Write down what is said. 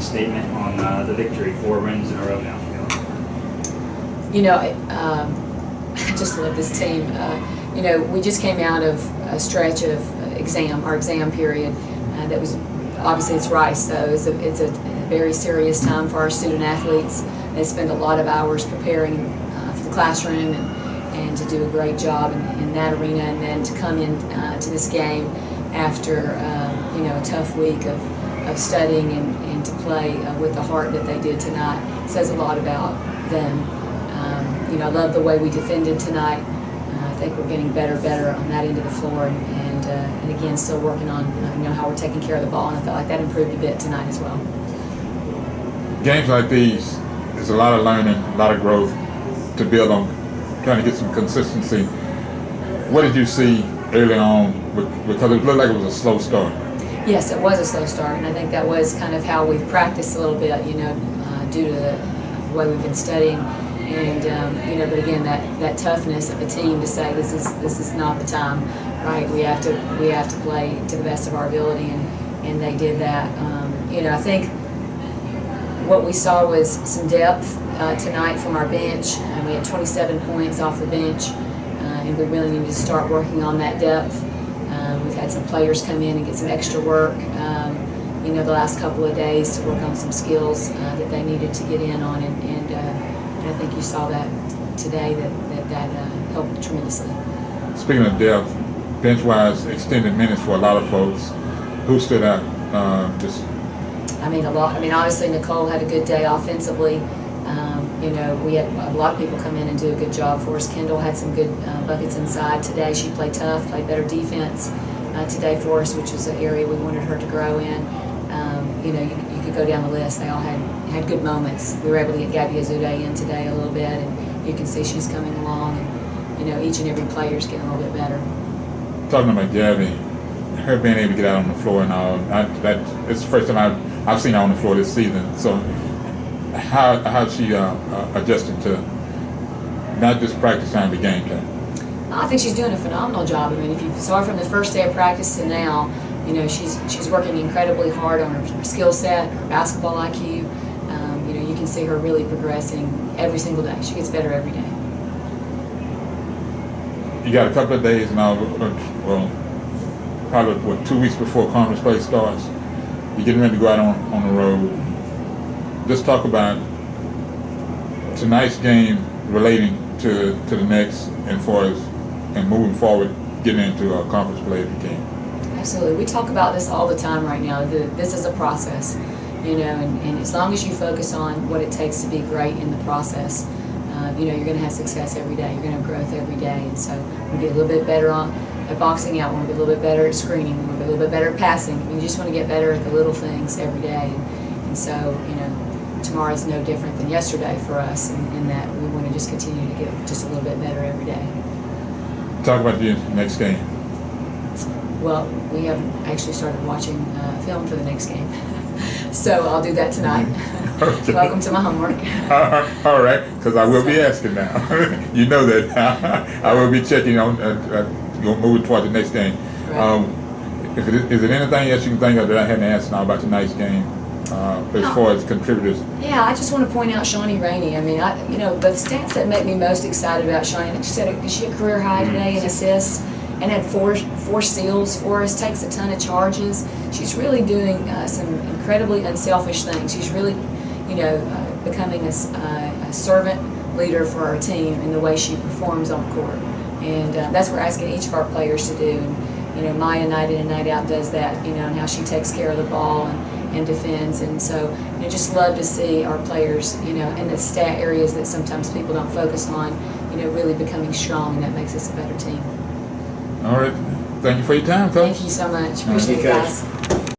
statement on the victory, 4 wins in a row now. You know, I just love this team. You know, we just came out of a stretch of our exam period. That was, obviously it's Rice, so it's a very serious time for our student athletes. They spend a lot of hours preparing for the classroom and to do a great job in that arena, and then to come in to this game after you know, a tough week of studying and to play with the heart that they did tonight says a lot about them. You know, I love the way we defended tonight. I think we're getting better on that end of the floor, and again, still working on you know, how we're taking care of the ball, and I felt like that improved a bit tonight as well. Games like these, there's a lot of learning, a lot of growth to build on, trying to get some consistency. What did you see early on, because it looked like it was a slow start? Yes, it was a slow start, and I think that was kind of how we've practiced a little bit, you know, due to the way we've been studying. And you know, but again, that toughness of the team to say this is not the time, right? We have to play to the best of our ability, and they did that. You know, I think what we saw was some depth tonight from our bench. We had 27 points off the bench, and we really need to start working on that depth. We've had some players come in and get some extra work, you know, the last couple of days to work on some skills that they needed to get in on, and I think you saw that today that helped tremendously. Speaking of depth, bench-wise, extended minutes for a lot of folks. Who stood out? I mean, a lot. I mean, obviously Nicole had a good day offensively. You know, we had a lot of people come in and do a good job for us. Kendall had some good buckets inside today. She played tough, played better defense today for us, which was an area we wanted her to grow in. You know, you could go down the list. They all had good moments. We were able to get Gabby Azude in today a little bit, and you can see she's coming along. And you know, each and every player is getting a little bit better. Talking about Gabby, her being able to get out on the floor and all, it's the first time I've seen her on the floor this season. So how she adjusted to not just practice time, but game time? I think she's doing a phenomenal job. I mean, if you saw her from the first day of practice to now, you know, she's working incredibly hard on her skill set, her basketball IQ. You know, you can see her really progressing every single day. She gets better every day. You got a couple of days now, well, probably 2 weeks before conference play starts. You're getting ready to go out on the road. Just talk about tonight's game relating to the next, and moving forward, getting into a conference play if you can. Absolutely. We talk about this all the time right now. This is a process, you know, and as long as you focus on what it takes to be great in the process, you know, you're going to have success every day. You're going to have growth every day. And so we get a little bit better at boxing out. We want to get a little bit better at screening. We want to get a little bit better at passing. You just want to get better at the little things every day. And so, you know, tomorrow's no different than yesterday for us in that we want to just continue to get just a little bit better every day. Talk about the next game. Well, we haven't actually started watching film for the next game, so I'll do that tonight. Okay. Welcome to my homework. All right, because I will be asking now. You know that I will be checking on moving toward the next game. Right. Is there anything else you can think of that I hadn't asked now about tonight's game, as far as contributors? Yeah, I just want to point out Shawnee Rainey. I mean, you know, the stats that make me most excited about Shawnee, she had a career high today in assists, and had four steals for us, takes a ton of charges. She's really doing some incredibly unselfish things. She's really, you know, becoming a servant leader for our team in the way she performs on the court. And that's what we're asking each of our players to do. And, you know, Maya night in and night out does that, you know, and how she takes care of the ball and defends. And so, you know, just love to see our players, you know, in the stat areas that sometimes people don't focus on, you know, really becoming strong, and that makes us a better team. All right. Thank you for your time, Coach. Thank you so much. Appreciate it, guys.